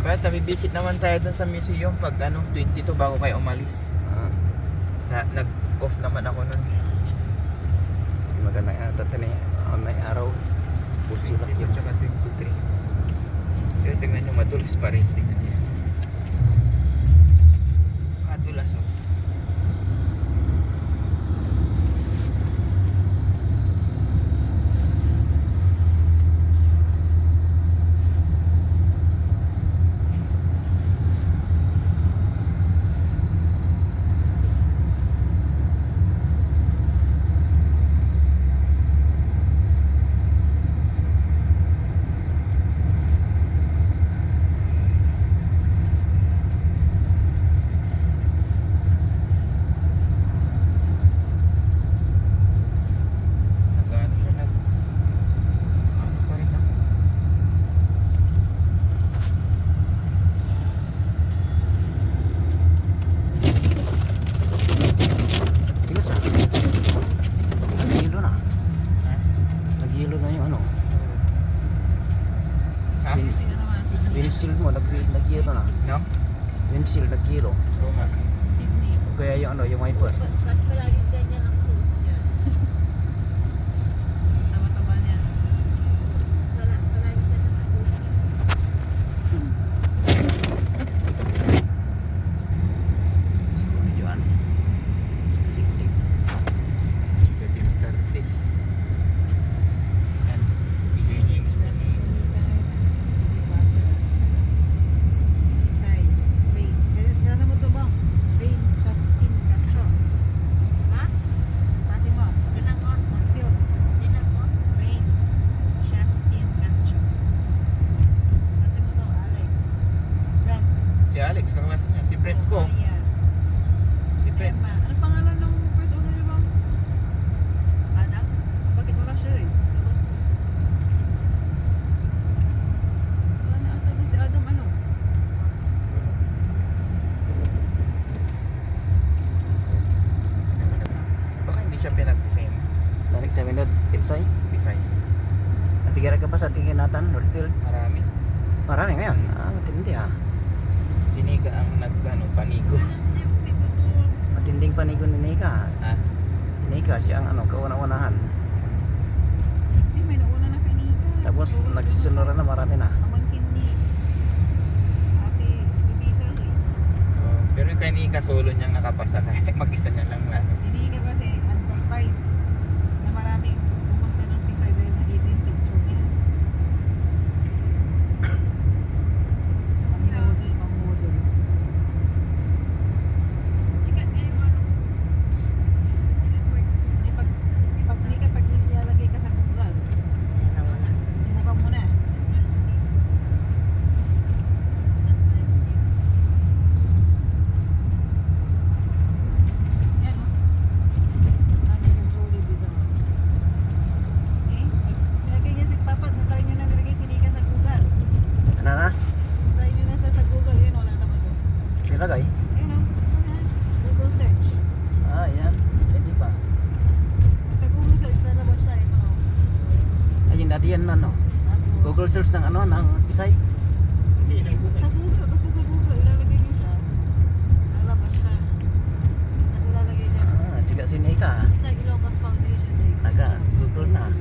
Kaya tabi-visit naman tayo dun sa museum pag 22 bago kayo umalis. Nag-off naman ako nun. Maganda nga ito may araw. Pusi lang 22 yun. tsaka 23. Pero tingnan nyo, madulas pa rin. Tingnan nyo. Madulas oh. Nag-ano siya, ano pa rin ako. Tingnan siya. Naghihilo na. Ha? Naghihilo na yung ano. Ha? Windshield mo, naghihilo na. No? Windshield, naghihilo. Oo nga. O kaya yung ano, yung wiper. Bakit palaging ganyan ang suot niya? Tama-tama niya. Palagi siya nakatutok. Siguro medyo ano. Siklik. 30. Yan. Bigay niya yung gusto niya. Sige, basa. Side. Rain. Kailan mo ito ba? Rain. Justin Cacho. Ha? Basi mo. Ganang ko. Field. Ganang ko. Rain. Justin Cacho. Basi mo ito, Alex. Brent. Si Alex, kaklase niya. Si Brent ko. Saya. Si Brent. Emma. Anong pangalan ng first owner niyo ba? Adam? Bakit wala siya eh? Wala na ata doon si Adam ano? Baka hindi siya pinag-design. Narik sa minod, Ilsay. Design. Napigara ka pa sa tingin natin, Northfield. Marami. Marami ngayon. Matindi ha. Siniga ang panigo. Matinding panigo ni Nika. Ha? Nika siya ang kauna-unahan. Hindi, may nauna na kanika. Tapos nagsisunod na marami na. Kamangkin ni Ate Bibita eh. Pero yung kay Nika solo niyang nakapasa kaya mag-isa niya lang na. Hindi ka kasi advertised na maraming pumunta ng Pisay dahil nakita yung picture niya. Pang-model. Hindi, pag ilalagay ka sa Google, simukan mo na. Yan o. Angelina Jolie bida. Nilagay niya si Papa, natry niyo na nilagay si Nika sa Google. Ano na? Try niyo na siya sa Google, yun wala naman siya. Nilagay? Ayun o, Google search. Yan. Hindi pa. Sa Google search lalabas siya, ito o. Ayun, dati yan ano. Google search ng ng Pisay. Sa Google, basta sa Google, ilalagay niyo siya. Lalabas siya. Kasi lalagay niya. Siga si Nika. Sa Ilocos Foundation. Naga, Google na.